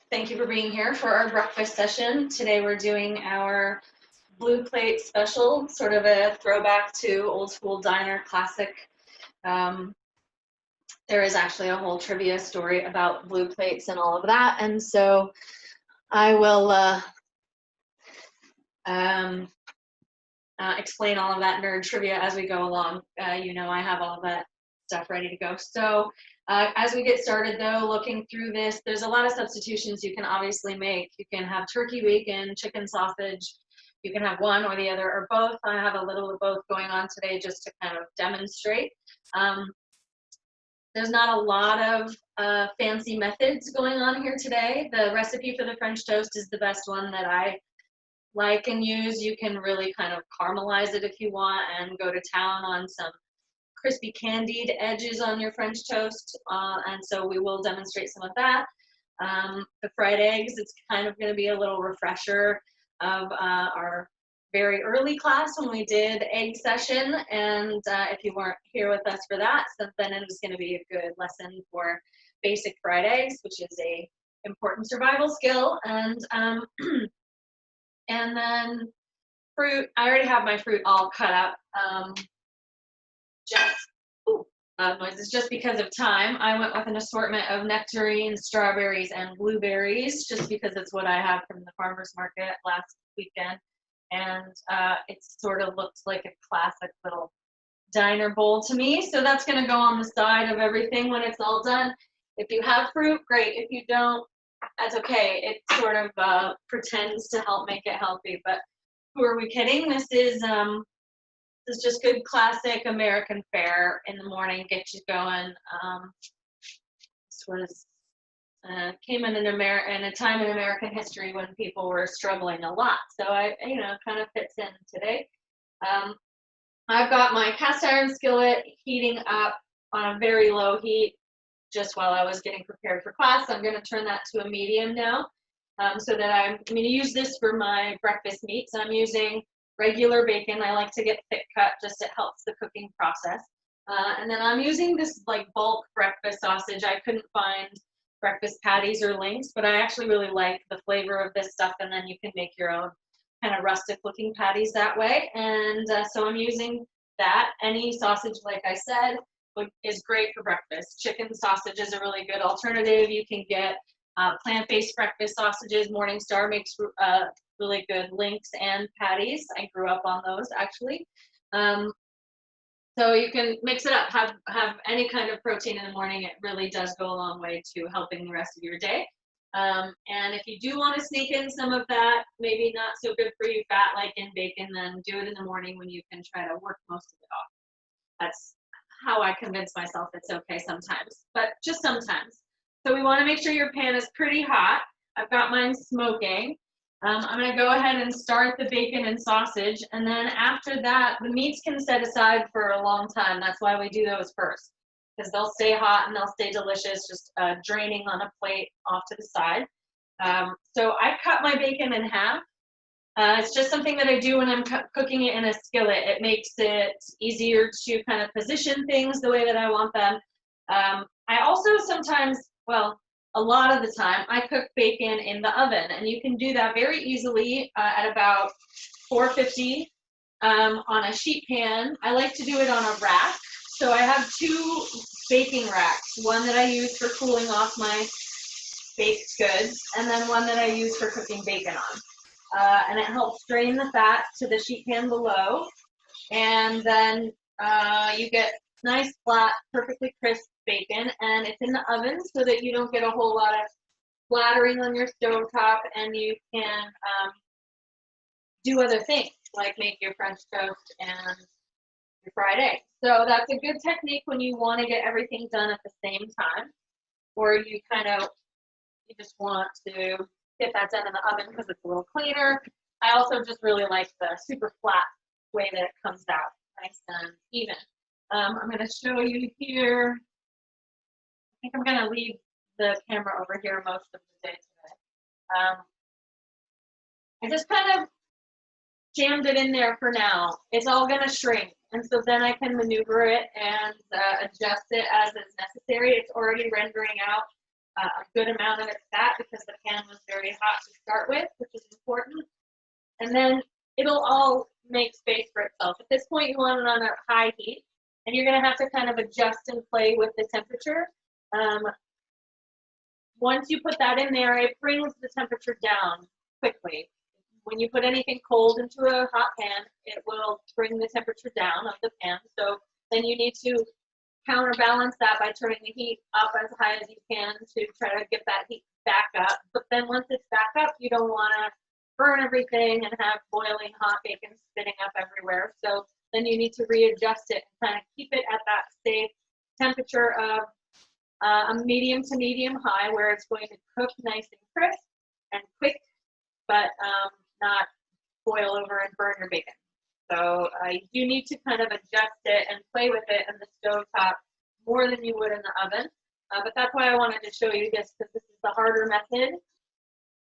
Thank you for being here for our breakfast session. Today we're doing our blue plate special, sort of a throwback to old school diner classic. Um, there is actually a whole trivia story about blue plates and all of that, and so I will um, explain all of that nerd trivia as we go along. I have all of that stuff ready to go. So as we get started though, looking through this, there's a lot of substitutions you can obviously make. You can have turkey bacon, chicken sausage. You can have one or the other or both. I have a little of both going on today just to kind of demonstrate. There's not a lot of fancy methods going on here today. The recipe for the French toast is the best one that I like and use. You can really kind of caramelize it if you want and go to town on some crispy candied edges on your French toast. And so we will demonstrate some of that. The fried eggs, it's kind of going to be a little refresher of our very early class when we did egg session. And if you weren't here with us for that, so then it was going to be a good lesson for basic fried eggs, which is a important survival skill. And then fruit, I already have my fruit all cut up. Noises just because of time. I went with an assortment of nectarines, strawberries, and blueberries just because it's what I had from the farmer's market last weekend. And it sort of looks like a classic little diner bowl to me. So that's going to go on the side of everything when it's all done. If you have fruit, great. If you don't, that's okay. It sort of pretends to help make it healthy, but who are we kidding? This is just good classic American fare in the morning, get you going. This was came in a time in American history when people were struggling a lot. So kind of fits in today. I've got my cast iron skillet heating up on a very low heat just while I was getting prepared for class. I'm going to turn that to a medium now so that I'm going to use this for my breakfast meats. I'm using regular bacon. I like to get thick cut, just it helps the cooking process. And then I'm using this like bulk breakfast sausage. I couldn't find breakfast patties or links, but I actually really like the flavor of this stuff, and then you can make your own kind of rustic looking patties that way. And so I'm using that. Any sausage, like I said, is great for breakfast. Chicken sausage is a really good alternative. You can get plant-based breakfast sausages. Morningstar makes really good links and patties. I grew up on those actually. So you can mix it up, have any kind of protein in the morning. It really does go a long way to helping the rest of your day. And if you do want to sneak in some of that, maybe not so good for you fat like in bacon, then do it in the morning when you can try to work most of it off. That's how I convince myself it's okay sometimes, but just sometimes. So we want to make sure your pan is pretty hot. I've got mine smoking. I'm going to go ahead and start the bacon and sausage, and then after that, the meats can set aside for a long time. That's why we do those first, because they'll stay hot and they'll stay delicious, just draining on a plate off to the side. So I cut my bacon in half. It's just something that I do when I'm cooking it in a skillet. It makes it easier to kind of position things the way that I want them. I also sometimes, well, a lot of the time, I cook bacon in the oven, and you can do that very easily at about 450 on a sheet pan. I like to do it on a rack. So I have two baking racks, one that I use for cooling off my baked goods, and then one that I use for cooking bacon on. And it helps drain the fat to the sheet pan below. And then you get nice, flat, perfectly crisp bacon, and it's in the oven so that you don't get a whole lot of splattering on your stovetop, and you can do other things like make your French toast and your fried eggs. So that's a good technique when you want to get everything done at the same time, or you just want to get that done in the oven because it's a little cleaner. I also just really like the super flat way that it comes out, nice and even. I'm going to show you here. I think I'm going to leave the camera over here most of the day today. I just kind of jammed it in there for now. It's all going to shrink, and so then I can maneuver it and adjust it as is necessary. It's already rendering out a good amount of its fat because the pan was very hot to start with, which is important. And then it'll all make space for itself. At this point, you want it on a high heat, and you're going to have to kind of adjust and play with the temperature. Once you put that in there, it brings the temperature down quickly. When you put anything cold into a hot pan, it will bring the temperature down of the pan. So then you need to counterbalance that by turning the heat up as high as you can to try to get that heat back up. But then once it's back up, you don't want to burn everything and have boiling hot bacon spitting up everywhere. So then you need to readjust it and kind of keep it at that safe temperature of a medium to medium high, where it's going to cook nice and crisp and quick, but not boil over and burn your bacon. So you do need to kind of adjust it and play with it in the stove top more than you would in the oven. But that's why I wanted to show you this, because this is the harder method.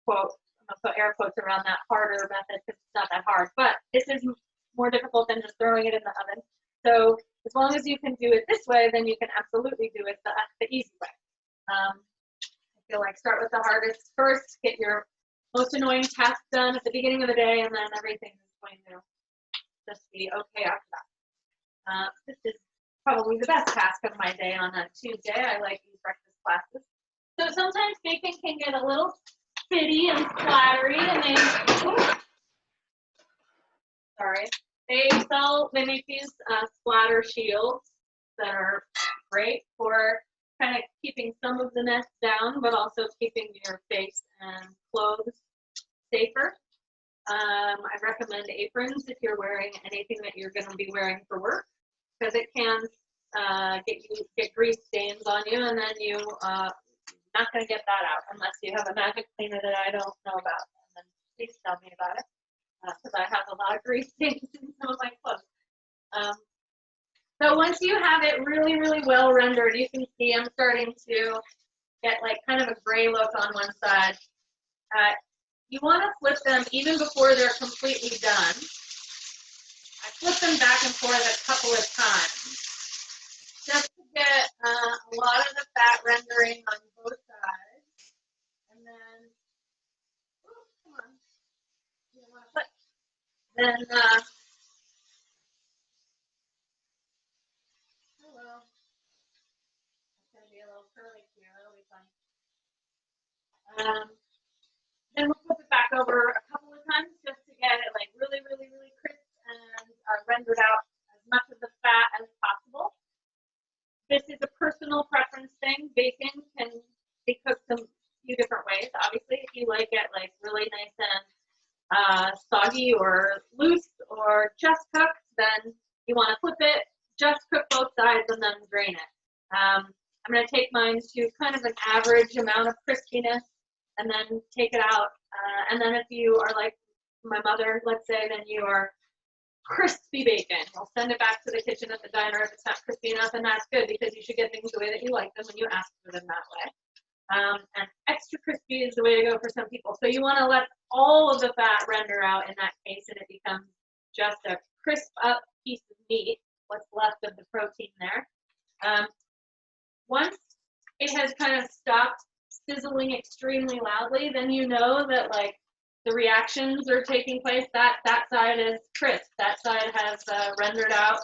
Quote, I'm going to put air quotes around that harder method because it's not that hard. But this is more difficult than just throwing it in the oven. So as long as you can do it this way, then you can absolutely do it the easy way. I feel like start with the hardest first, get your most annoying task done at the beginning of the day, and then everything is going to just be okay after that. This is probably the best task of my day on a Tuesday. I like these breakfast classes. So sometimes bacon can get a little spitty and splattery, and they make these splatter shields that are great for kind of keeping some of the mess down, but also keeping your face and clothes safer. I recommend aprons if you're wearing anything that you're going to be wearing for work, because it can get grease stains on you, and then you not going to get that out unless you have a magic cleaner that I don't know about. And then please tell me about it, because I have a lot of grease stains in some of my clothes. So once you have it really, really well rendered, you can see I'm starting to get like kind of a gray look on one side. You want to flip them even before they're completely done. I flip them back and forth a couple of times just to get a lot of the fat rendering on both sides. And then, oh, come on. You don't want to flip. Then, hello. It's going to be a little curly here. That'll be fun. Then we'll flip it back over a couple of times just to get it like really, really, really crisp and rendered out as much of the fat as possible. This is a personal preference thing. Bacon can be cooked a few different ways. Obviously, if you like it like really nice and soggy or loose or just cooked, then you want to flip it, just cook both sides, and then drain it. I'm going to take mine to kind of an average amount of crispiness, and then take it out. And then if you are like my mother, let's say, then you are crispy bacon. You'll send it back to the kitchen at the diner if it's not crispy enough, and that's good, because you should get things the way that you like them when you ask for them that way. And extra crispy is the way to go for some people. So you want to let all of the fat render out in that case, and it becomes just a crisp up piece of meat, what's left of the protein there. Once it has kind of stopped sizzling extremely loudly, then you know that like the reactions are taking place. That side is crisp. That side has rendered out,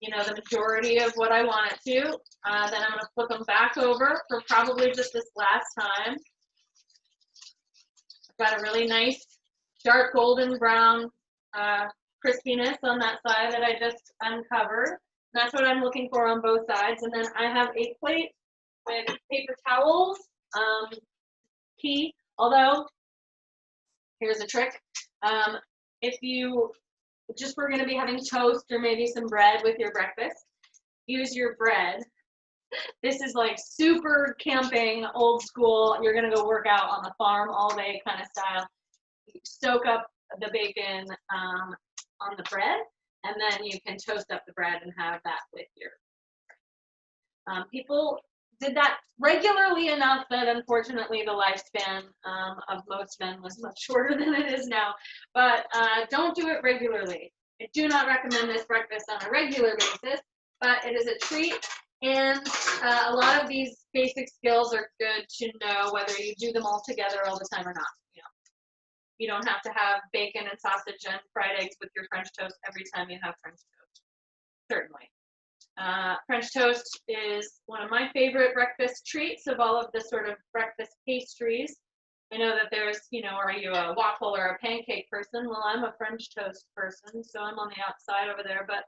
you know, the majority of what I want it to. Then I'm going to flip them back over for probably just this last time. I've got a really nice dark golden brown crispiness on that side that I just uncovered. That's what I'm looking for on both sides. And then I have a plate with paper towels. Key, although here's a trick. If you just were going to be having toast or maybe some bread with your breakfast, use your bread. This is like super camping, old school. You're going to go work out on the farm all day kind of style. You soak up the bacon on the bread, and then you can toast up the bread and have that with your people did that regularly enough that unfortunately the lifespan of most men was much shorter than it is now. But don't do it regularly. I do not recommend this breakfast on a regular basis, but it is a treat. And a lot of these basic skills are good to know whether you do them all together all the time or not. You don't have to have bacon and sausage and fried eggs with your French toast every time you have French toast, certainly. French toast is one of my favorite breakfast treats of all of the sort of breakfast pastries. I know that there's, are you a waffle or a pancake person? Well, I'm a French toast person, so I'm on the outside over there, but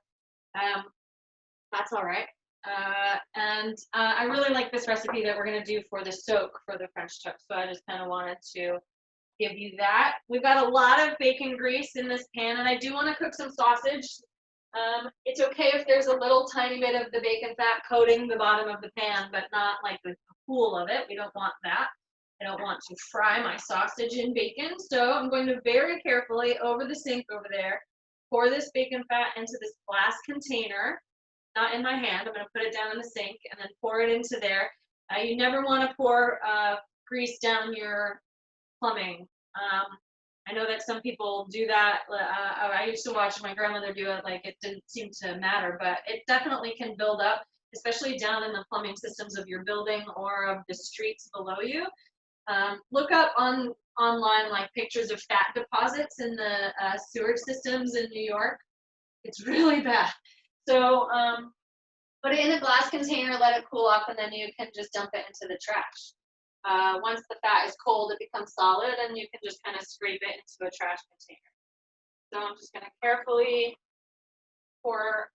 that's all right. I really like this recipe that we're going to do for the soak for the French toast, so I just kind of wanted to give you that. We've got a lot of bacon grease in this pan, and I do want to cook some sausage. It's okay if there's a little tiny bit of the bacon fat coating the bottom of the pan, but not like a pool of it. We don't want that. I don't want to fry my sausage in bacon, so I'm going to very carefully over the sink over there pour this bacon fat into this glass container, not in my hand. I'm going to put it down in the sink and then pour it into there. You never want to pour grease down your plumbing. I know that some people do that. I used to watch my grandmother do it, like it didn't seem to matter, but it definitely can build up, especially down in the plumbing systems of your building or of the streets below you. Look up online like pictures of fat deposits in the sewage systems in New York. It's really bad. So put it in a glass container, let it cool off, and then you can just dump it into the trash. Once the fat is cold, it becomes solid, and you can just kind of scrape it into a trash container. So I'm just going to carefully pour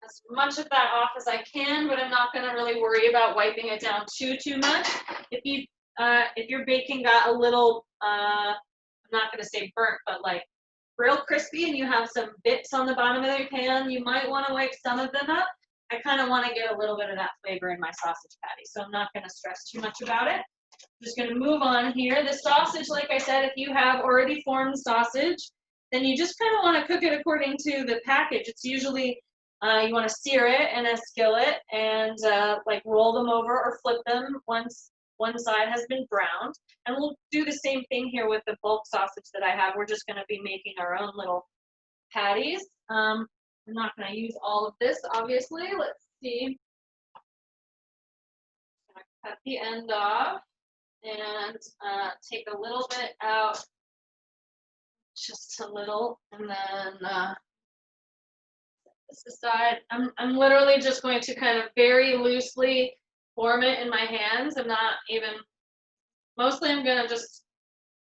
as much of that off as I can, but I'm not going to really worry about wiping it down too much. If your bacon got a little, I'm not going to say burnt, but like real crispy, and you have some bits on the bottom of your pan, you might want to wipe some of them up. I kind of want to get a little bit of that flavor in my sausage patty, so I'm not going to stress too much about it. I'm just going to move on here. The sausage, like I said, if you have already formed sausage, then you just kind of want to cook it according to the package. It's usually, you want to sear it in a skillet and like roll them over or flip them once one side has been browned. And we'll do the same thing here with the bulk sausage that I have. We're just going to be making our own little patties. I'm not going to use all of this, obviously. Let's see. I'm going to cut the end off and take a little bit out, just a little, and then set this aside. I'm literally just going to kind of very loosely form it in my hands. I'm not even, mostly I'm going to just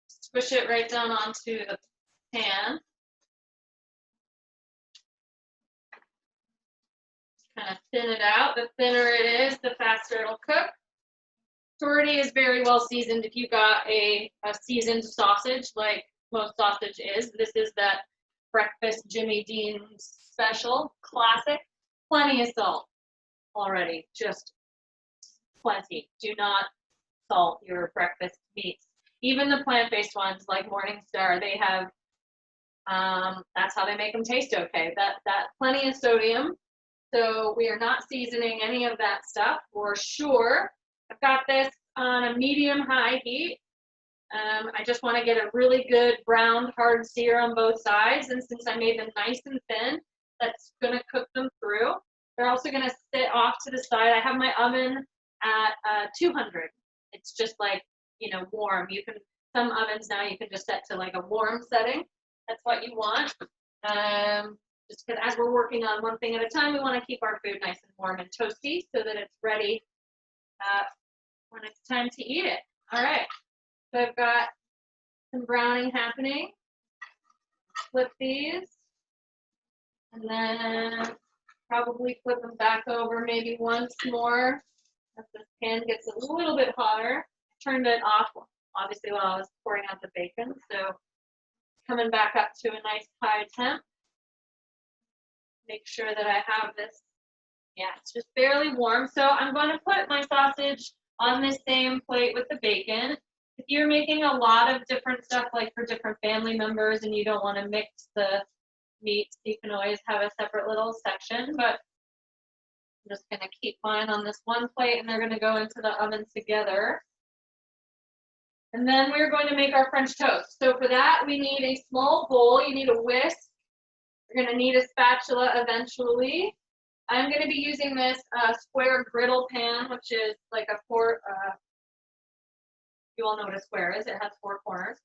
squish it right down onto the pan. Kind of thin it out. The thinner it is, the faster it'll cook. Tortilla is very well seasoned. If you got a seasoned sausage, like most sausage is, this is that breakfast Jimmy Dean's special, classic. Plenty of salt already, just plenty. Do not salt your breakfast meats. Even the plant-based ones like Morningstar, they have, that's how they make them taste okay. That plenty of sodium. So we are not seasoning any of that stuff for sure. I've got this on a medium-high heat. I just want to get a really good browned hard sear on both sides. And since I made them nice and thin, that's going to cook them through. They're also going to sit off to the side. I have my oven at 200. It's just like, warm. You can, some ovens now you can just set to like a warm setting. That's what you want. Just because as we're working on one thing at a time, we want to keep our food nice and warm and toasty so that it's ready when it's time to eat it. All right, so I've got some browning happening. Flip these, and then probably flip them back over maybe once more as this pan gets a little bit hotter. I turned it off, obviously, while I was pouring out the bacon, so coming back up to a nice high temp. Make sure that I have this, yeah, it's just barely warm. So I'm going to put my sausage on this same plate with the bacon. If you're making a lot of different stuff, like for different family members, and you don't want to mix the meats, you can always have a separate little section, but I'm just going to keep mine on this one plate, and they're going to go into the oven together. And then we're going to make our French toast. So for that, we need a small bowl. You need a whisk. You're going to need a spatula eventually. I'm going to be using this square griddle pan, which is like a four, you all know what a square is. It has four corners.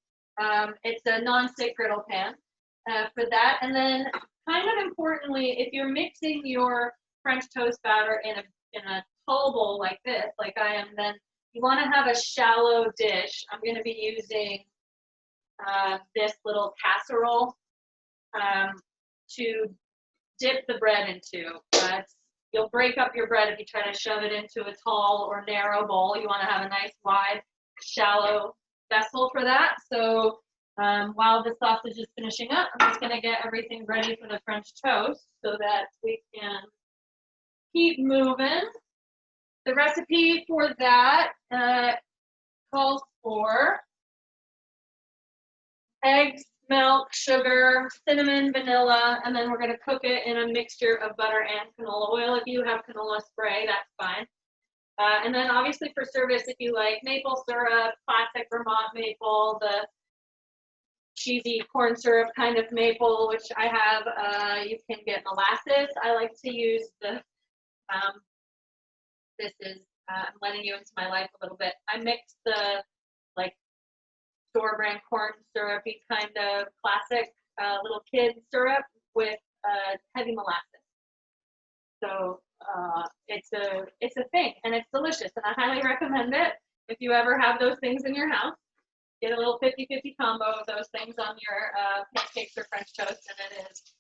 It's a non-stick griddle pan for that. And then kind of importantly, if you're mixing your French toast batter in a tall bowl like this, like I am, then you want to have a shallow dish. I'm going to be using this little casserole to dip the bread into. You'll break up your bread if you try to shove it into a tall or narrow bowl. You want to have a nice wide, shallow vessel for that. So while the sausage is finishing up, I'm just going to get everything ready for the French toast so that we can keep moving. The recipe for that calls for eggs, milk, sugar, cinnamon, vanilla, and then we're going to cook it in a mixture of butter and canola oil. If you have canola spray, that's fine. And then obviously for service, if you like maple syrup, classic Vermont maple, the cheesy corn syrup kind of maple, which I have, you can get molasses. I like to use the, this is, I'm letting you into my life a little bit. I mix the like store brand corn syrupy kind of classic little kid syrup with heavy molasses. So it's a thing, and it's delicious, and I highly recommend it. If you ever have those things in your house, get a little 50-50 combo of those things on your pancakes or French toast, and it's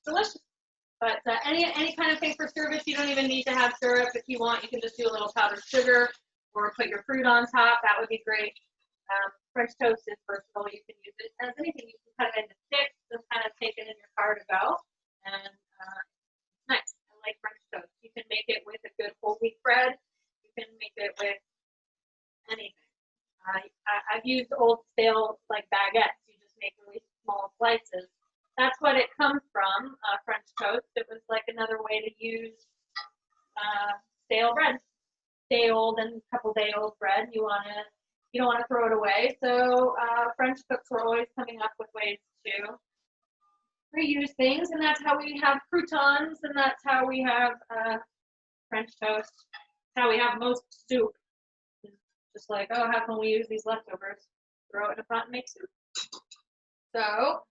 delicious. But any kind of thing for service, you don't even need to have syrup. If you want, you can just do a little powdered sugar or put your fruit on top. That would be great. French toast is versatile. You can use it as anything. You can cut it into sticks and kind of take it in your car to go. And it's nice. I like French toast. You can make it with a good whole wheat bread. You can make it with anything. I've used old stale like baguettes. You just make really small slices. That's what it comes from, French toast. It was like another way to use stale bread. Day old and couple day old bread. You don't want to throw it away. So French cooks were always coming up with ways to reuse things, and that's how we have croutons, and that's how we have French toast. How we have most soup. Just like, oh, how can we use these leftovers? Throw it in a pot and make soup. So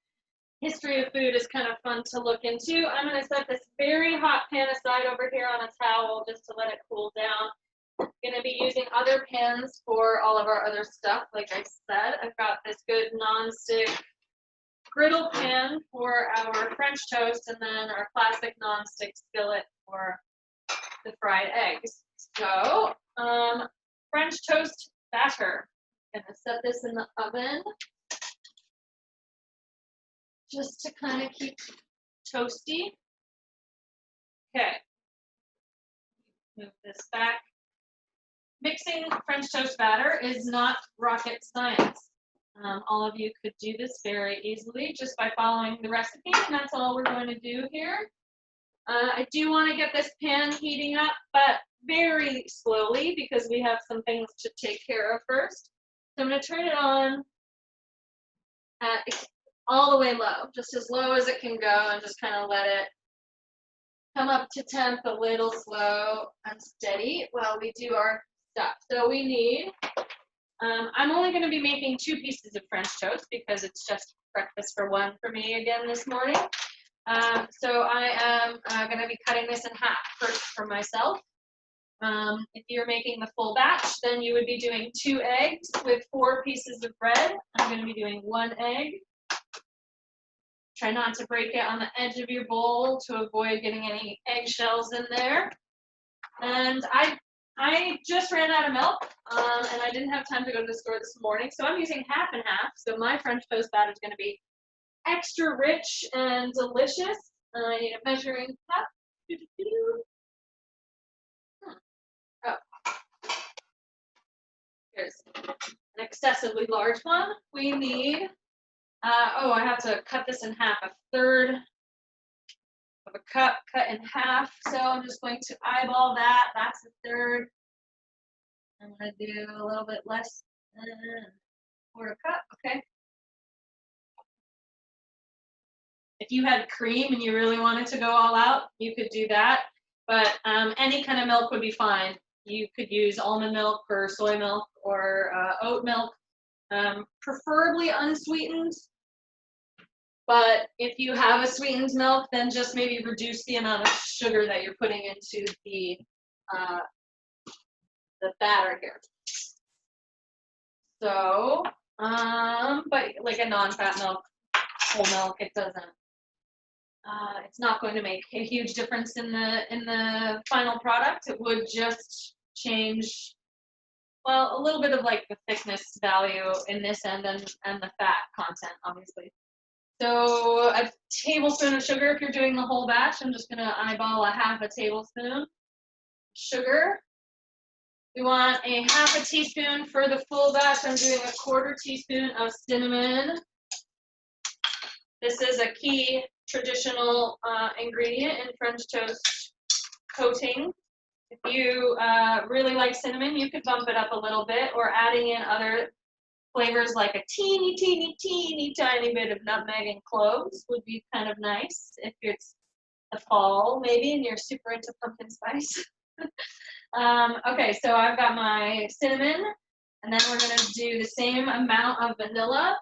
history of food is kind of fun to look into. I'm going to set this very hot pan aside over here on a towel just to let it cool down. I'm going to be using other pans for all of our other stuff. Like I said, I've got this good non-stick griddle pan for our French toast, and then our classic non-stick skillet for the fried eggs. So, French toast batter. I'm going to set this in the oven just to kind of keep toasty. Okay. Move this back. Mixing French toast batter is not rocket science. All of you could do this very easily just by following the recipe, and that's all we're going to do here. I do want to get this pan heating up, but very slowly because we have some things to take care of first. So I'm going to turn it on all the way low, just as low as it can go, and just kind of let it come up to temp a little slow and steady while we do our stuff. So we need, I'm only going to be making 2 pieces of French toast because it's just breakfast for one for me again this morning. So I am going to be cutting this in half first for myself. If you're making the full batch, then you would be doing 2 eggs with 4 pieces of bread. I'm going to be doing 1 egg. Try not to break it on the edge of your bowl to avoid getting any eggshells in there. And I just ran out of milk, and I didn't have time to go to the store this morning, so I'm using half and half. So my French toast batter is going to be extra rich and delicious. I need a measuring cup. Oh, here's an excessively large one. We need, I have to cut this in half, a third of a cup cut in half. So I'm just going to eyeball that. That's a third. I'm going to do a little bit less than a quarter cup. Okay. If you had cream and you really wanted to go all out, you could do that. But any kind of milk would be fine. You could use almond milk or soy milk or oat milk, preferably unsweetened. But if you have a sweetened milk, then just maybe reduce the amount of sugar that you're putting into uh, the batter here. So, but like a non-fat milk, whole milk, it doesn't. It's not going to make a huge difference in the final product. It would just change, well, a little bit of like the thickness value in this end and the fat content, obviously. So a tablespoon of sugar if you're doing the whole batch. I'm just going to eyeball a half a tablespoon sugar. We want a half a teaspoon for the full batch. I'm doing a quarter teaspoon of cinnamon. This is a key traditional ingredient in French toast coating. If you really like cinnamon, you could bump it up a little bit, or adding in other flavors like a teeny, teeny, teeny tiny bit of nutmeg and cloves would be kind of nice if it's the fall maybe and you're super into pumpkin spice. Okay, so I've got my cinnamon, and then we're going to do the same amount of vanilla.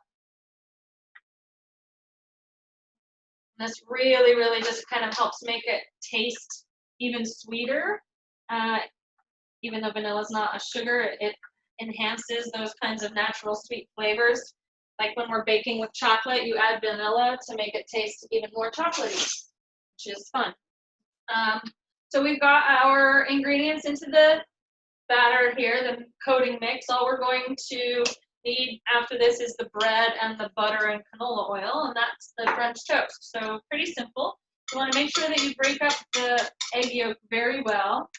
And this really, really just kind of helps make it taste even sweeter. Even though vanilla is not a sugar, it enhances those kinds of natural sweet flavors. Like when we're baking with chocolate, you add vanilla to make it taste even more chocolatey, which is fun. So we've got our ingredients into the batter here, the coating mix. All we're going to need after this is the bread and the butter and canola oil, and that's the French toast. So pretty simple. You want to make sure that you break up the egg yolk very well.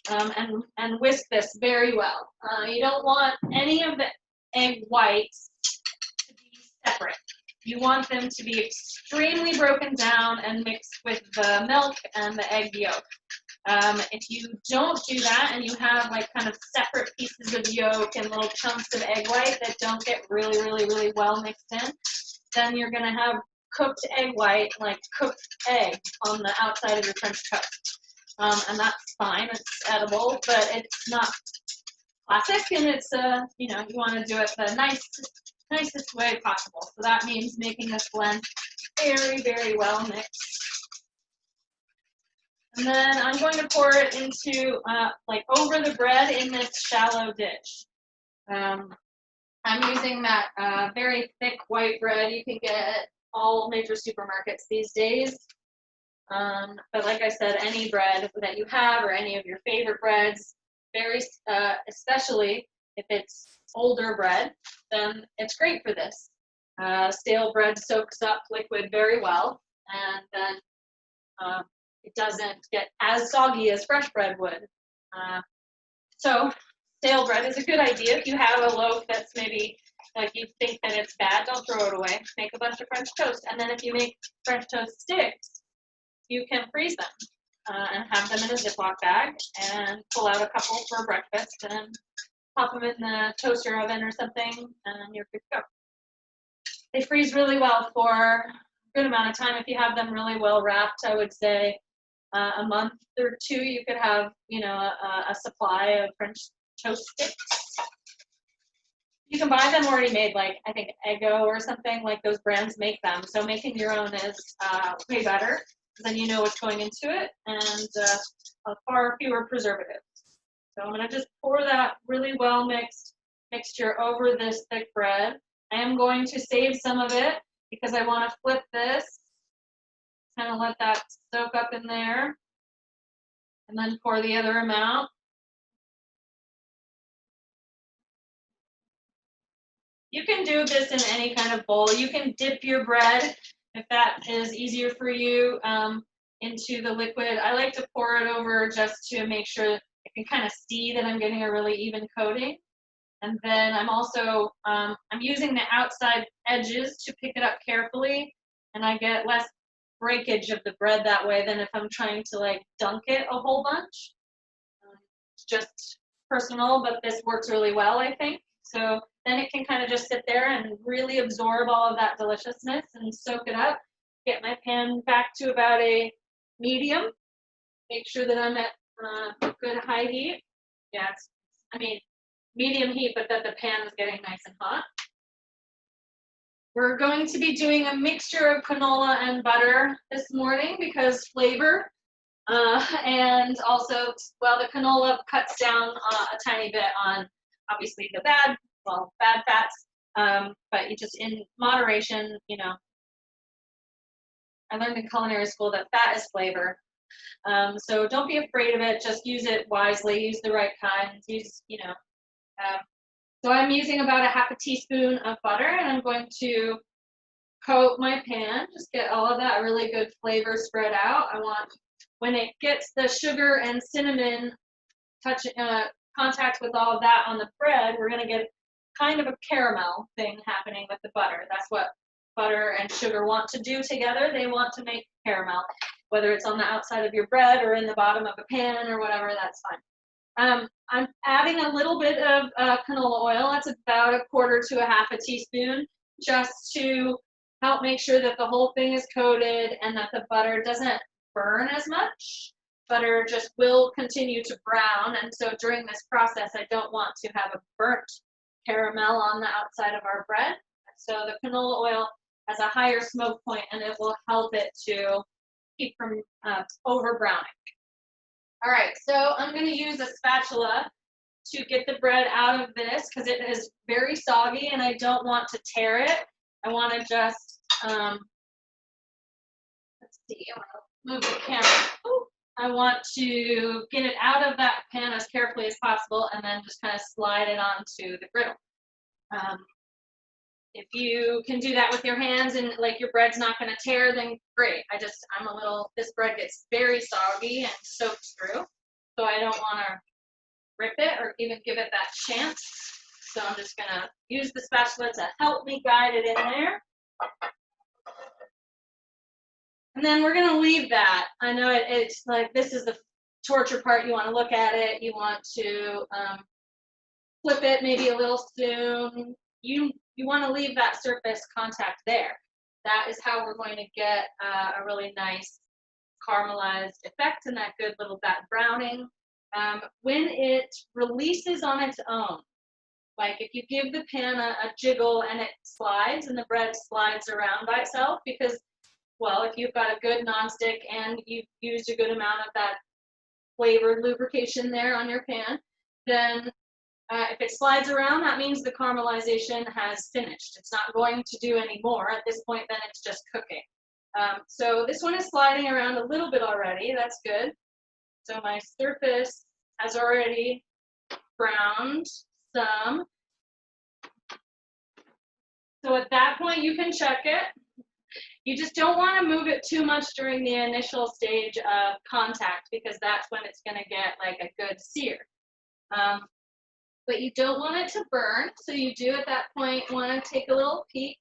And whisk this very well. You don't want any of the egg whites to be separate. You want them to be extremely broken down and mixed with the milk and the egg yolk. If you don't do that and you have like kind of separate pieces of yolk and little chunks of egg white that don't get really, really, really well mixed in, then you're going to have cooked egg white, like cooked egg on the outside of your French toast. And that's fine, it's edible, but it's not classic, and it's, you know, you want to do it the nicest way possible. So that means making this blend very, very well mixed. And then I'm going to pour it into, like over the bread in this shallow dish. I'm using that very thick white bread you can get at all major supermarkets these days. But like I said, any bread that you have or any of your favorite breads, very especially if it's older bread, then it's great for this. Stale bread soaks up liquid very well, and then it doesn't get as soggy as fresh bread would. So stale bread is a good idea. If you have a loaf that's maybe like you think that it's bad, don't throw it away. Make a bunch of French toast. And then if you make French toast sticks, you can freeze them and have them in a Ziploc bag and pull out a couple for breakfast and pop them in the toaster oven or something, and you're good to go. They freeze really well for a good amount of time. If you have them really well wrapped, I would say a month or two, you could have, you know, a supply of French toast sticks. You can buy them already made, like I think Eggo or something, like those brands make them. So making your own is way better. Then you know what's going into it, and far fewer preservatives. So I'm going to just pour that really well mixed mixture over this thick bread. I am going to save some of it because I want to flip this, kind of let that soak up in there, and then pour the other amount. You can do this in any kind of bowl. You can dip your bread, if that is easier for you, into the liquid. I like to pour it over just to make sure I can kind of see that I'm getting a really even coating. And then I'm also, I'm using the outside edges to pick it up carefully, and I get less breakage of the bread that way than if I'm trying to like dunk it a whole bunch. It's just personal, but this works really well, I think. So then it can kind of just sit there and really absorb all of that deliciousness and soak it up. get my pan back to about a medium. Make sure that I'm at good high heat. Yeah, I mean, medium heat, but that the pan is getting nice and hot. We're going to be doing a mixture of canola and butter this morning because flavor. And also, well, the canola cuts down a tiny bit on obviously the bad fats, but you just in moderation, you know. I learned in culinary school that fat is flavor. So don't be afraid of it. Just use it wisely. Use the right kind. Use, you know. So I'm using about a half a teaspoon of butter, and I'm going to coat my pan. Just get all of that really good flavor spread out. I want, when it gets the sugar and cinnamon contact with all of that on the bread, we're going to get kind of a caramel thing happening with the butter. That's what butter and sugar want to do together. They want to make caramel, whether it's on the outside of your bread or in the bottom of a pan or whatever, that's fine. I'm adding a little bit of canola oil. That's about a quarter to a half a teaspoon, just to help make sure that the whole thing is coated and that the butter doesn't burn as much. Butter just will continue to brown, and so during this process, I don't want to have a burnt caramel on the outside of our bread. So the canola oil has a higher smoke point, and it will help it to keep from over browning. All right, so I'm going to use a spatula to get the bread out of this because it is very soggy, and I don't want to tear it. I want to just let's see. I want to move the camera. Ooh. I want to get it out of that pan as carefully as possible and then just kind of slide it onto the griddle. If you can do that with your hands and like your bread's not going to tear, then great. This bread gets very soggy and soaks through, so I don't want to rip it or even give it that chance. So I'm just going to use the spatula to help me guide it in there. And then we're going to leave that. I know it's like this is the torture part. You want to look at it. You want to flip it maybe a little soon. You want to leave that surface contact there. That is how we're going to get a really nice caramelized effect and that good little browning. When it releases on its own, like if you give the pan a jiggle and it slides and the bread slides around by itself, because well, if you've got a good nonstick and you've used a good amount of that flavored lubrication there on your pan, then if it slides around, that means the caramelization has finished. It's not going to do any more at this point, then it's just cooking. So this one is sliding around a little bit already. That's good. So my surface has already browned some. So at that point, you can check it. You just don't want to move it too much during the initial stage of contact because that's when it's going to get like a good sear. But you don't want it to burn, so you do at that point want to take a little peek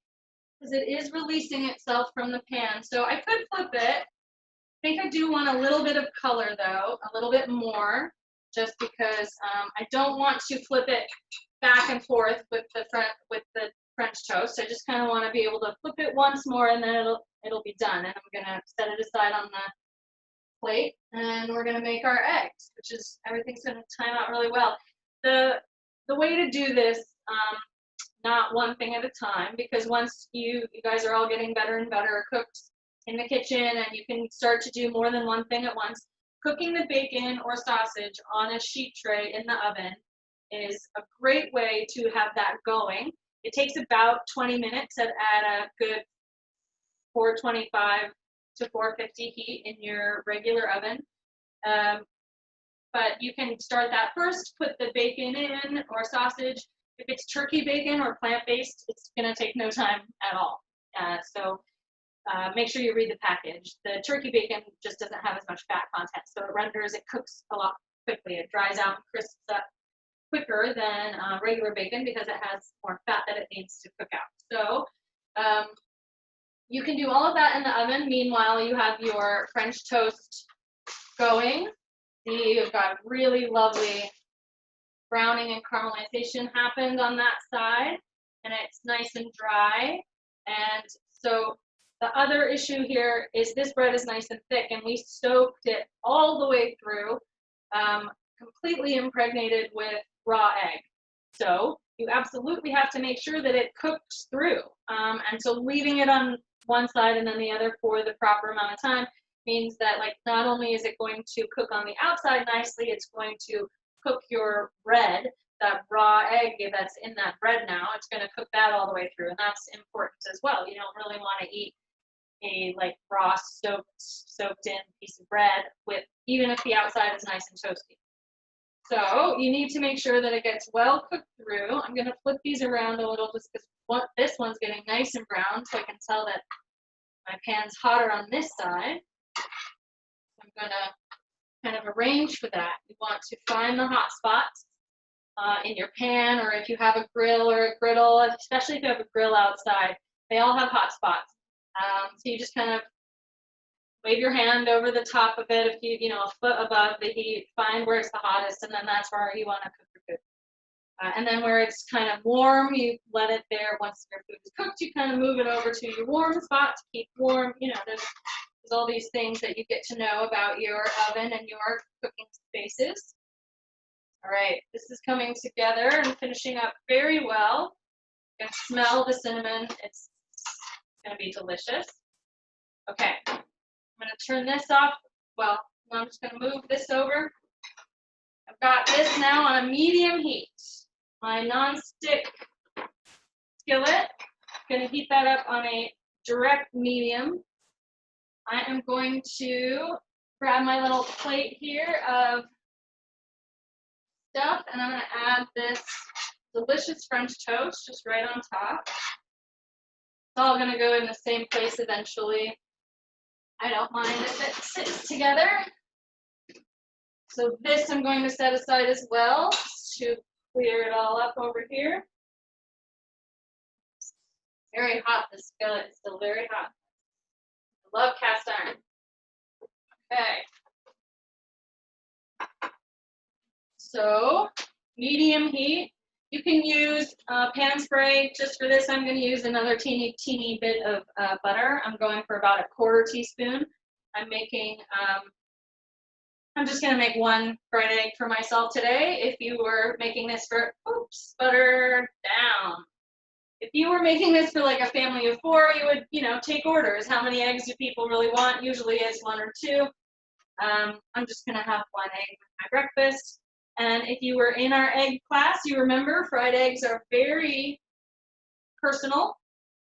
because it is releasing itself from the pan. So I could flip it. I think I do want a little bit of color though, a little bit more, just because I don't want to flip it back and forth with the French toast. I just kind of want to be able to flip it once more and then it'll be done. And I'm going to set it aside on the plate and we're going to make our eggs, which is everything's going to time out really well. The way to do this, not one thing at a time, because once you guys are all getting better and better cooked in the kitchen and you can start to do more than one thing at once, cooking the bacon or sausage on a sheet tray in the oven is a great way to have that going. It takes about 20 minutes at a good 425 to 450 heat in your regular oven. But you can start that first, put the bacon in or sausage. If it's turkey bacon or plant-based, it's going to take no time at all. So make sure you read the package. The turkey bacon just doesn't have as much fat content, so it cooks a lot quickly. It dries out and crisps up quicker than regular bacon because it has more fat that it needs to cook out. So you can do all of that in the oven. Meanwhile, you have your French toast going. See, you've got really lovely browning and caramelization happened on that side, and it's nice and dry. And so The other issue here is this bread is nice and thick, and we soaked it all the way through, completely impregnated with raw egg. So you absolutely have to make sure that it cooks through. And so leaving it on one side and then the other for the proper amount of time means that, like, not only is it going to cook on the outside nicely, it's going to cook your bread, that raw egg that's in that bread now, it's going to cook that all the way through, and that's important as well. You don't really want to eat a like raw soaked in piece of bread with, even if the outside is nice and toasty. So you need to make sure that it gets well cooked through. I'm going to flip these around a little just because this one's getting nice and brown, so I can tell that my pan's hotter on this side. I'm going to kind of arrange for that. You want to find the hot spots in your pan, or if you have a grill or a griddle, especially if you have a grill outside, they all have hot spots. So you just kind of wave your hand over the top of it, if you know, a foot above the heat, find where it's the hottest, and then that's where you want to cook your food. And then where it's kind of warm, you let it there. Once your food is cooked, you kind of move it over to your warm spot to keep warm. You know, there's all these things that you get to know about your oven and your cooking spaces. All right, this is coming together and finishing up very well. You can smell the cinnamon. It's going to be delicious. Okay, I'm going to turn this off. Well, I'm just going to move this over. I've got this now on a medium heat. My non-stick skillet, I'm going to heat that up on a direct medium. I am going to grab my little plate here of stuff, and I'm going to add this delicious French toast just right on top. It's all going to go in the same place eventually. I don't mind if it sits together. So this I'm going to set aside as well to clear it all up over here. It's very hot, this skillet is still very hot. I love cast iron. Okay. So medium heat. You can use pan spray. Just for this, I'm going to use another teeny bit of butter. I'm going for about a 1/4 teaspoon. I'm making, I'm just going to make 1 fried egg for myself today. If you were making this for, oops, butter down. If you were making this for like a family of 4, you would, you know, take orders. How many eggs do people really want? Usually it's 1 or 2. I'm just going to have 1 egg with my breakfast. And if you were in our egg class, you remember fried eggs are very personal.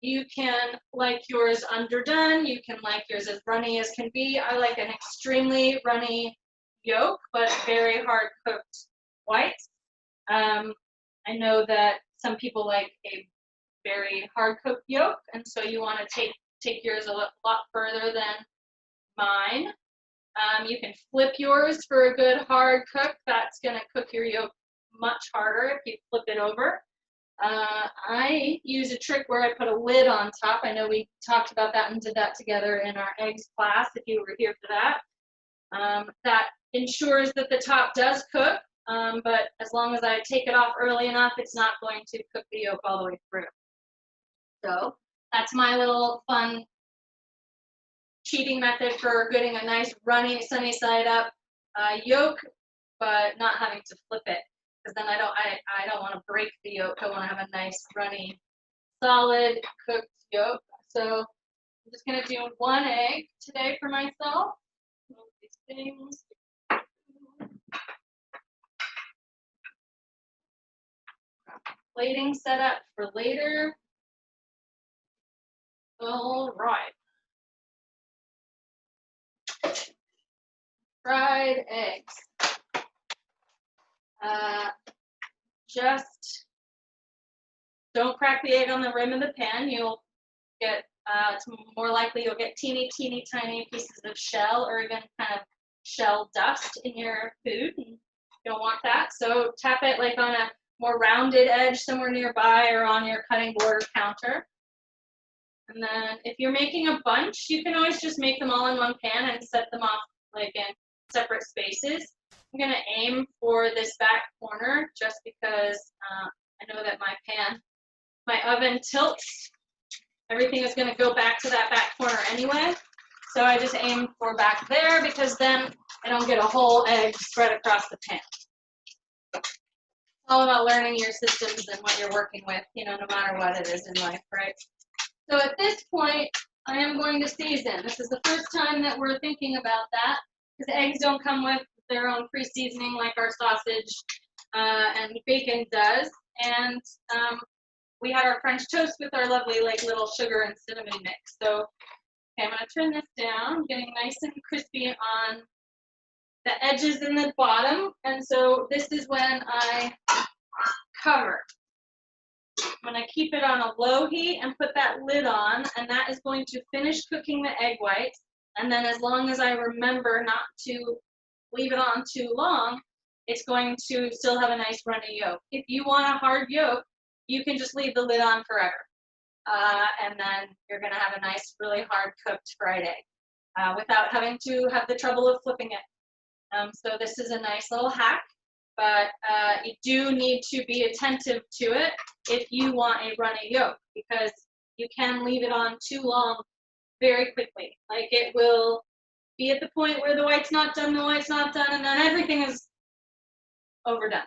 You can like yours underdone. You can like yours as runny as can be. I like an extremely runny yolk, but very hard cooked white. I know that some people like a very hard cooked yolk, and so you want to take yours a lot further than mine. You can flip yours for a good hard cook. That's going to cook your yolk much harder if you flip it over. I use a trick where I put a lid on top. I know we talked about that and did that together in our eggs class if you were here for that. That ensures that the top does cook, but as long as I take it off early enough, it's not going to cook the yolk all the way through. So that's my little fun cheating method for getting a nice runny, sunny side up yolk, but not having to flip it, because then I don't want to break the yolk. I want to have a nice runny, solid cooked yolk. So I'm just going to do 1 egg today for myself. Move these things. Plating set up for later. All right. Fried eggs. Just don't crack the egg on the rim of the pan. You'll get, it's more likely you'll get teeny tiny pieces of shell or even kind of shell dust in your food. You don't want that. So tap it like on a more rounded edge somewhere nearby or on your cutting board or counter. And then if you're making a bunch, you can always just make them all in one pan and set them off like in separate spaces. I'm going to aim for this back corner just because I know that my oven tilts everything is going to go back to that back corner anyway. So I just aim for back there because then I don't get a whole egg spread across the pan. It's all about learning your systems and what you're working with, you know, no matter what it is in life, right? So at this point, I am going to season. This is the first time that we're thinking about that because eggs don't come with their own pre-seasoning like our sausage and bacon does. And we had our French toast with our lovely like little sugar and cinnamon mix. So okay, I'm going to turn this down, getting nice and crispy on the edges and the bottom. And so this is when I cover. I'm going to keep it on a low heat and put that lid on, and that is going to finish cooking the egg whites. And then as long as I remember not to leave it on too long, it's going to still have a nice runny yolk. If you want a hard yolk, you can just leave the lid on forever. And then you're going to have a nice, really hard cooked fried egg without having to have the trouble of flipping it. So this is a nice little hack, but you do need to be attentive to it if you want a runny yolk, because you can leave it on too long very quickly. Like it will be at the point where the white's not done, and then everything is overdone.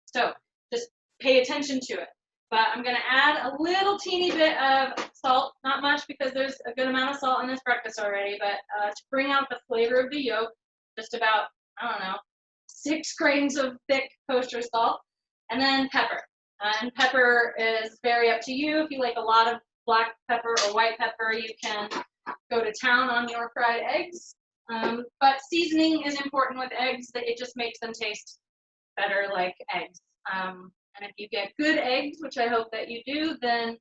So just pay attention to it. But I'm going to add a little teeny bit of salt, not much because there's a good amount of salt in this breakfast already, but to bring out the flavor of the yolk, just about, I don't know, 6 grains of thick kosher salt, and then pepper. And pepper is very up to you. If you like a lot of black pepper or white pepper, you can go to town on your fried eggs. But seasoning is important with eggs, that it just makes them taste better like eggs. And if you get good eggs, which I hope that you do, then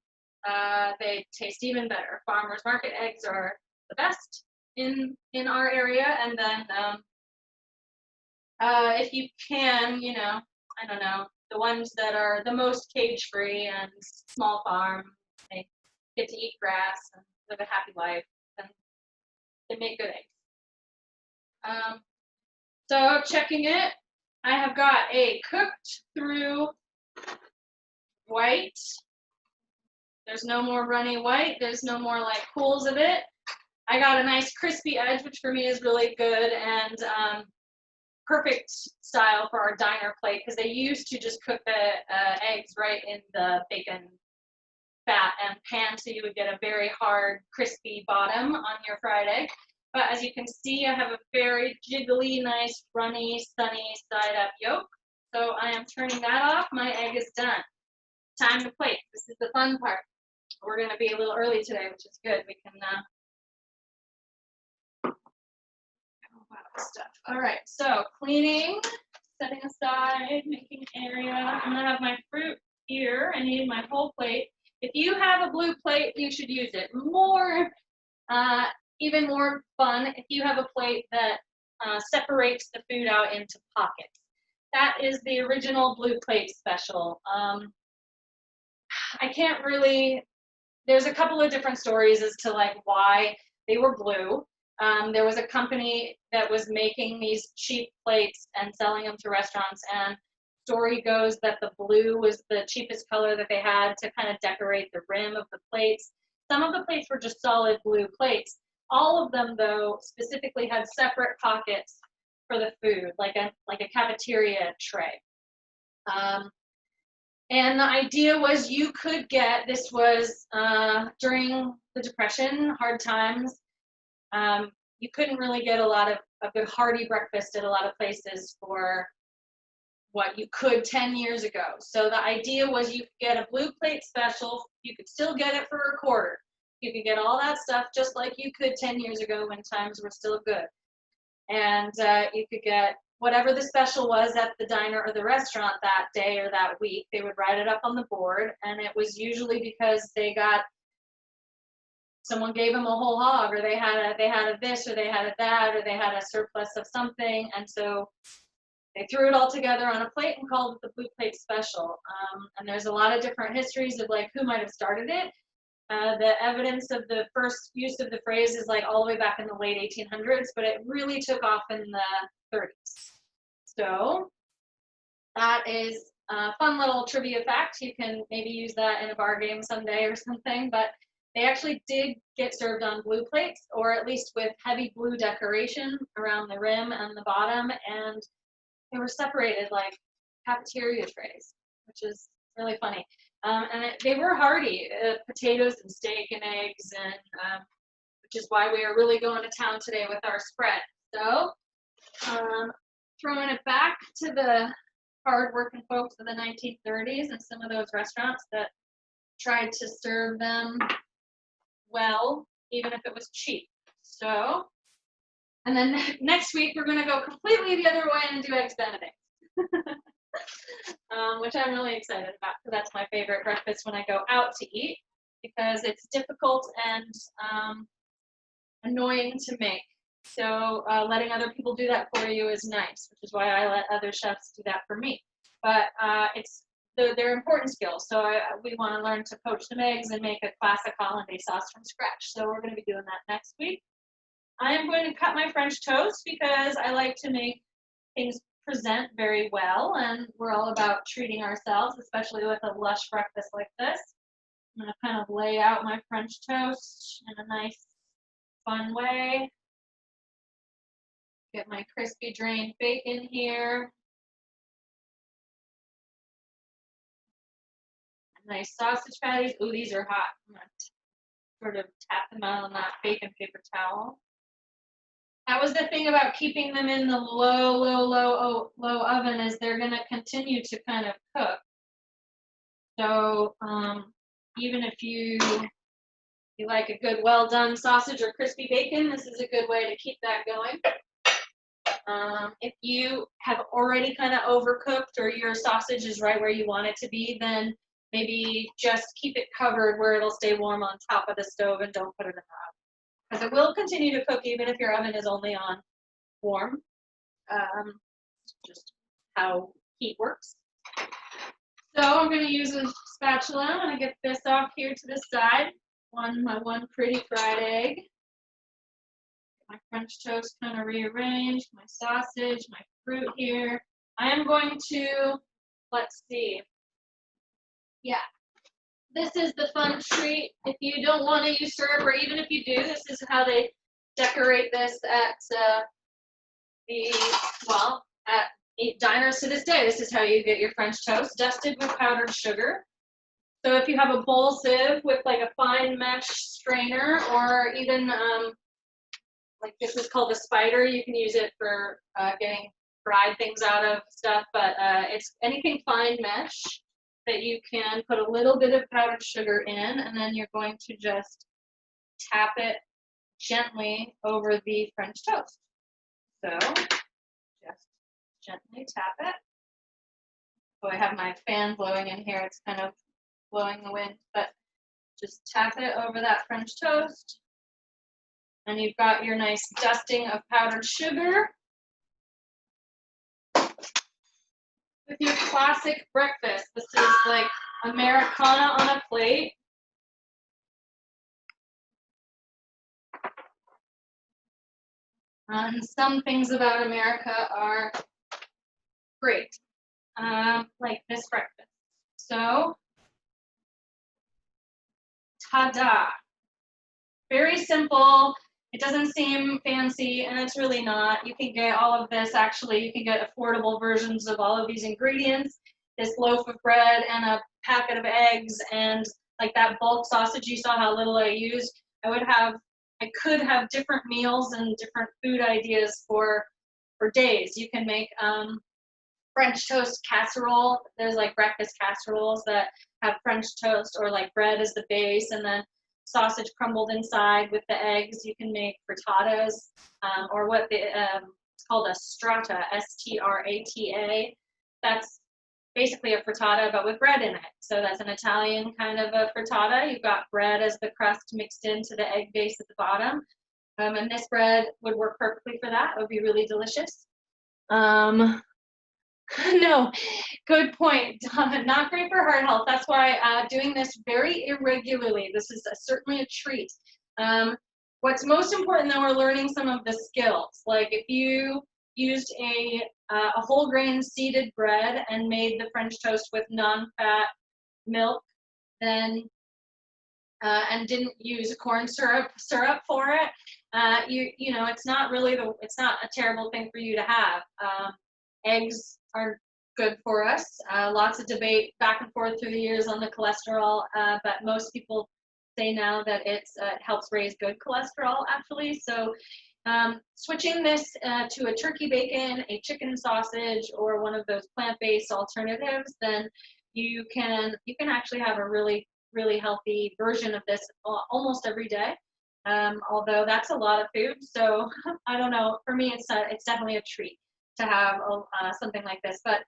they taste even better. Farmers market eggs are the best in our area. And then if you can, you know, I don't know, the ones that are the most cage-free and small farm, they get to eat grass and live a happy life, and they make good eggs. So checking it, I have got a cooked through white. There's no more runny white. There's no more like pools of it. I got a nice crispy edge, which for me is really good and perfect style for our diner plate, because they used to just cook the eggs right in the bacon fat and pan, so you would get a very hard, crispy bottom on your fried egg. But as you can see, I have a very jiggly, nice, runny, sunny side-up yolk. So I am turning that off. My egg is done. Time to plate. This is the fun part. We're going to be a little early today, which is good. We can stuff. All right, so cleaning, setting aside, making area. I'm going to have my fruit here. I need my whole plate. If you have a blue plate, you should use it. Even more fun if you have a plate that separates the food out into pockets. That is the original blue plate special. I can't really, there's a couple of different stories as to like why they were blue. There was a company that was making these cheap plates and selling them to restaurants, and story goes that the blue was the cheapest color that they had to kind of decorate the rim of the plates. Some of the plates were just solid blue plates. All of them, though, specifically had separate pockets for the food, like a cafeteria tray. And the idea was you could get, this was during the Depression, hard times, you couldn't really get a good hearty breakfast at a lot of places for what you could 10 years ago. So the idea was you could get a blue plate special, you could still get it for a quarter. You could get all that stuff just like you could 10 years ago when times were still good. And you could get whatever the special was at the diner or the restaurant that day or that week. They would write it up on the board, and it was usually because someone gave them a whole hog, or they had a this, or they had a that, or they had a surplus of something, and so they threw it all together on a plate and called it the blue plate special. And there's a lot of different histories of like who might have started it. The evidence of the first use of the phrase is like all the way back in the late 1800s, but it really took off in the 30s. So that is a fun little trivia fact. You can maybe use that in a bar game someday or something, but They actually did get served on blue plates, or at least with heavy blue decoration around the rim and the bottom, and they were separated like cafeteria trays, which is really funny. They were hearty, potatoes and steak and eggs, and which is why we are really going to town today with our spread. So, throwing it back to the hard-working folks of the 1930s and some of those restaurants that tried to serve them well, even if it was cheap. So, and then next week we're going to go completely the other way and do eggs Benedict, which I'm really excited about, because that's my favorite breakfast when I go out to eat, because it's difficult and annoying to make. So letting other people do that for you is nice, which is why I let other chefs do that for me. But they're important skills. So we want to learn to poach some eggs and make a classic hollandaise sauce from scratch. So we're going to be doing that next week. I am going to cut my French toast because I like to make things present very well, and we're all about treating ourselves, especially with a lush breakfast like this. I'm going to kind of lay out my French toast in a nice, fun way. Get my crispy drained bacon here. Nice sausage patties. Ooh, these are hot. I'm going to sort of tap them out on that bacon paper towel. That was the thing about keeping them in the low oven, is they're going to continue to kind of cook. So even if you like a good well done sausage or crispy bacon, this is a good way to keep that going. If you have already kind of overcooked, or your sausage is right where you want it to be, then maybe just keep it covered where it'll stay warm on top of the stove and don't put it in the oven, because it will continue to cook even if your oven is only on warm. Just how heat works. So I'm going to use a spatula. I'm going to get this off here to the side. My one pretty fried egg. My French toast kind of rearranged. My sausage, my fruit here. I am going to, let's see. Yeah. This is the fun treat. If you don't want to use syrup, or even if you do, this is how they decorate this at diners to this day. This is how you get your French toast, dusted with powdered sugar. So if you have a bowl sieve with like a fine mesh strainer, or even like this is called a spider, you can use it for getting fried things out of stuff, but it's anything fine mesh that you can put a little bit of powdered sugar in, and then you're going to just tap it gently over the French toast. So just gently tap it. So I have my fan blowing in here. It's kind of blowing the wind, but just tap it over that French toast. And you've got your nice dusting of powdered sugar with your classic breakfast. This is like Americana on a plate. And some things about America are great, like this breakfast. So, ta-da! Very simple. It doesn't seem fancy, and it's really not. You can get all of this, actually, you can get affordable versions of all of these ingredients. This loaf of bread and a packet of eggs, and like that bulk sausage you saw how little I used. I could have different meals and different food ideas for days. You can make French toast casserole. There's like breakfast casseroles that have French toast or like bread as the base, and then sausage crumbled inside with the eggs. You can make frittatas, or what it's called a strata, S-T-R-A-T-A. That's basically a frittata, but with bread in it. So that's an Italian kind of a frittata. You've got bread as the crust mixed into the egg base at the bottom. And this bread would work perfectly for that. It would be really delicious. No, good point. Not great for heart health. That's why doing this very irregularly. This is certainly a treat. What's most important, though, are learning some of the skills. Like if you used a whole grain seeded bread and made the French toast with non-fat milk, then and didn't use corn syrup for it, you know, it's not really it's not a terrible thing for you to have. Eggs are good for us. Lots of debate back and forth through the years on the cholesterol, but most people say now that it helps raise good cholesterol actually. So switching this to a turkey bacon, a chicken sausage, or one of those plant-based alternatives, then you can actually have a really healthy version of this almost every day. Although that's a lot of food, so I don't know. For me, it's definitely a treat to have something like this. But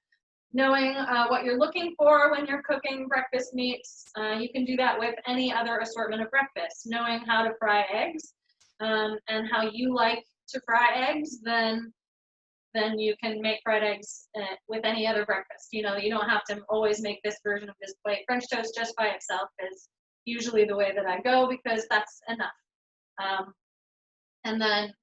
knowing what you're looking for when you're cooking breakfast meats, you can do that with any other assortment of breakfast. Knowing how to fry eggs and how you like to fry eggs, then you can make fried eggs with any other breakfast. You know, you don't have to always make this version of this plate. French toast just by itself is usually the way that I go because that's enough. And then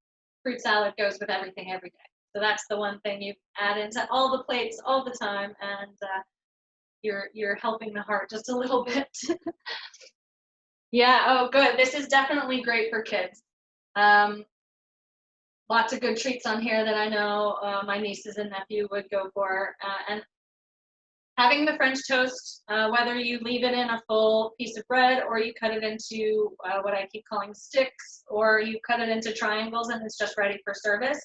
fruit salad goes with everything every day. So that's the one thing you add into all the plates all the time, and you're helping the heart just a little bit. Yeah, oh good. This is definitely great for kids. Lots of good treats on here that I know my nieces and nephew would go for. And having the French toast, whether you leave it in a full piece of bread or you cut it into what I keep calling sticks, or you cut it into triangles and it's just ready for service.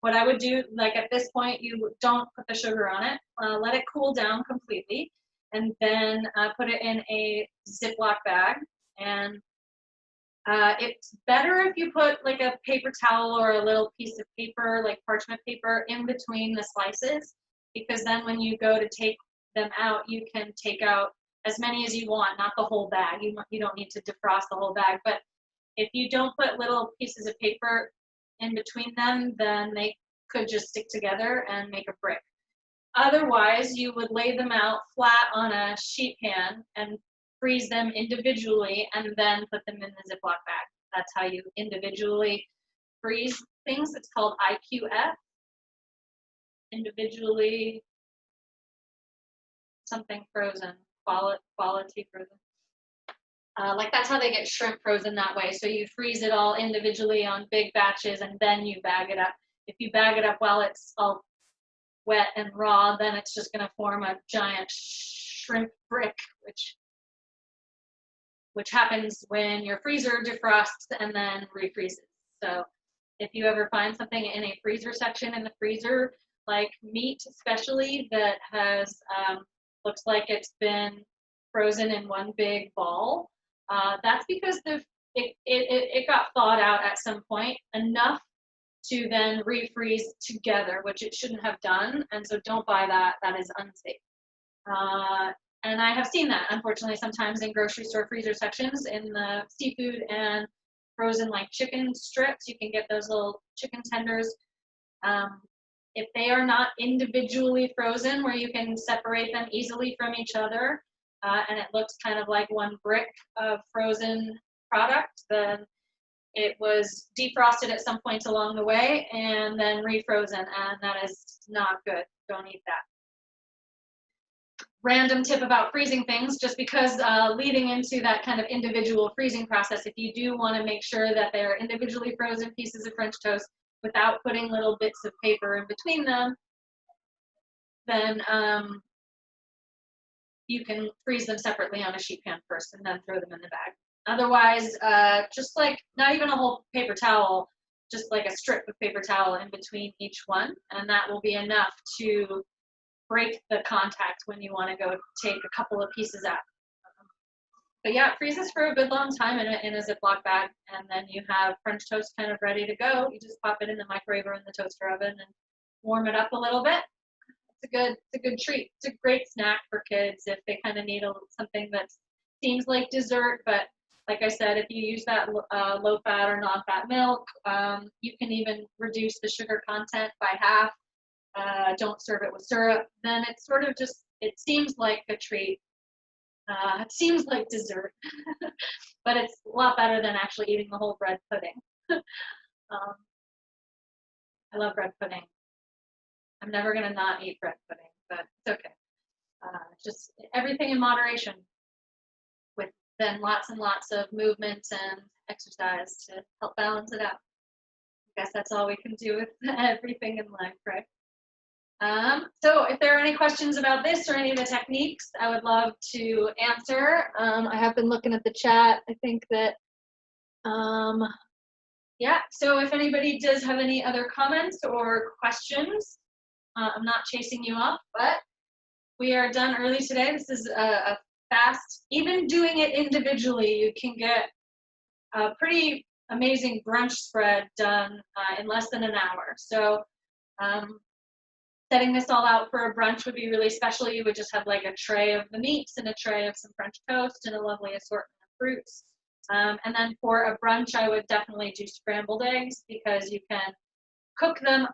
What I would do, like at this point, you don't put the sugar on it. Let it cool down completely, and then put it in a Ziploc bag. And it's better if you put like a paper towel or a little piece of paper, like parchment paper, in between the slices, because then when you go to take them out, you can take out as many as you want, not the whole bag. You don't need to defrost the whole bag, but if you don't put little pieces of paper in between them, then they could just stick together and make a brick. Otherwise, you would lay them out flat on a sheet pan and freeze them individually and then put them in the Ziploc bag. That's how you individually freeze things. It's called IQF, individually something frozen, quality frozen. Like that's how they get shrimp frozen that way. So you freeze it all individually on big batches and then you bag it up. If you bag it up while it's all wet and raw, then it's just going to form a giant shrimp brick, which happens when your freezer defrosts and then refreezes. So if you ever find something in a freezer section in the freezer, like meat especially, that has looks like it's been frozen in one big ball, that's because it got thawed out at some point enough to then refreeze together, which it shouldn't have done, and so don't buy that. That is unsafe. And I have seen that, unfortunately, sometimes in grocery store freezer sections in the seafood and frozen like chicken strips. You can get those little chicken tenders. If they are not individually frozen, where you can separate them easily from each other, and it looks kind of like one brick of frozen product, then it was defrosted at some point along the way and then refrozen, and that is not good. Don't eat that. Random tip about freezing things, just because leading into that kind of individual freezing process, if you do want to make sure that they're individually frozen pieces of French toast without putting little bits of paper in between them, then you can freeze them separately on a sheet pan first and then throw them in the bag. Otherwise, just like not even a whole paper towel, just like a strip of paper towel in between each one, and that will be enough to break the contact when you want to go take a couple of pieces out. But yeah, it freezes for a good long time in a Ziploc bag, and then you have French toast kind of ready to go. You just pop it in the microwave or in the toaster oven and warm it up a little bit. It's a good treat. It's a great snack for kids if they kind of need something that seems like dessert, but like I said, if you use that low-fat or non-fat milk, you can even reduce the sugar content by half. Don't serve it with syrup. Then it's sort of just, it seems like a treat. It seems like dessert, but it's a lot better than actually eating the whole bread pudding. I love bread pudding. I'm never going to not eat bread pudding, but it's okay. Just everything in moderation. then lots and lots of movement and exercise to help balance it out. I guess that's all we can do with everything in life, right? So if there are any questions about this or any of the techniques, I would love to answer. I have been looking at the chat. I think that, yeah, so if anybody does have any other comments or questions, I'm not chasing you off, but we are done early today. This is a fast, even doing it individually, you can get a pretty amazing brunch spread done in less than an hour. So setting this all out for a brunch would be really special. You would just have like a tray of the meats and a tray of some French toast and a lovely assortment of fruits. And then for a brunch, I would definitely do scrambled eggs because you can cook them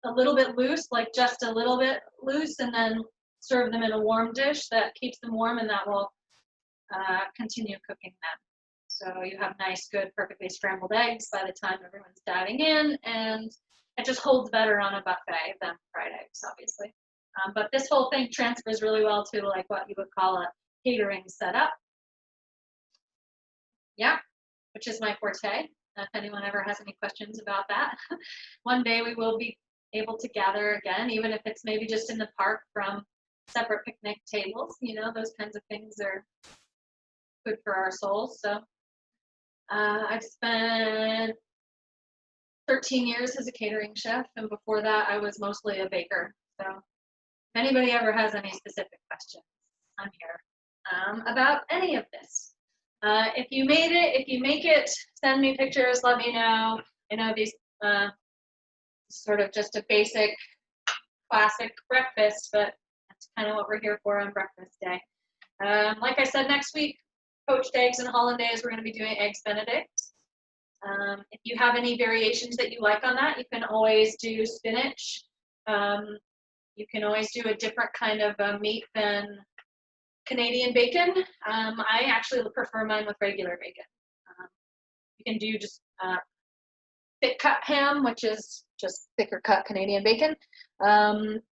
a little bit loose, like just a little bit loose, and then serve them in a warm dish that keeps them warm, and that will continue cooking them. So you have nice, good, perfectly scrambled eggs by the time everyone's diving in, and it just holds better on a buffet than fried eggs, obviously. But this whole thing transfers really well to like what you would call a catering setup. Yeah, which is my forte. If anyone ever has any questions about that, one day we will be able to gather again, even if it's maybe just in the park from separate picnic tables. You know, those kinds of things are good for our souls. So I've spent 13 years as a catering chef, and before that I was mostly a baker. So if anybody ever has any specific questions, I'm here about any of this. If you made it, if you make it, send me pictures, let me know. I know these sort of just a basic classic breakfast, but that's kind of what we're here for on breakfast day. Like I said, next week, poached eggs and hollandaise, we're going to be doing eggs Benedict. If you have any variations that you like on that, you can always do spinach. You can always do a different kind of meat than Canadian bacon. I actually prefer mine with regular bacon. You can do just thick cut ham, which is just thicker cut Canadian bacon.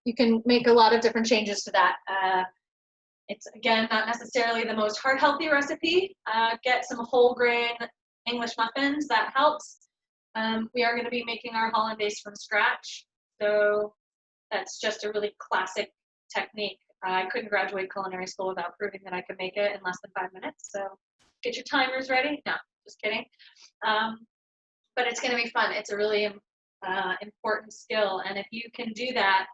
You can make a lot of different changes to that. It's, again, not necessarily the most heart healthy recipe. Get some whole grain English muffins, that helps. We are going to be making our hollandaise from scratch, so that's just a really classic technique. I couldn't graduate culinary school without proving that I could make it in less than 5 minutes, so get your timers ready. No, just kidding. But it's going to be fun. It's a really important skill, and if you can do that,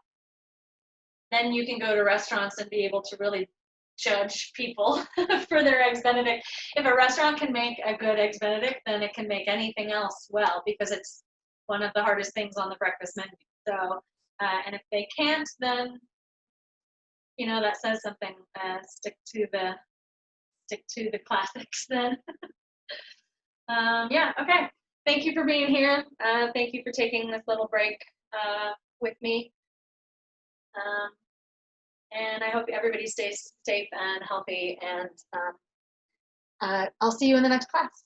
then you can go to restaurants and be able to really judge people for their eggs Benedict. If a restaurant can make a good eggs Benedict, then it can make anything else well, because it's one of the hardest things on the breakfast menu. So, and if they can't, then you know that says something. Stick to the classics then. Yeah. Okay. Thank you for being here. Thank you for taking this little break with me. And I hope everybody stays safe and healthy, and I'll see you in the next class.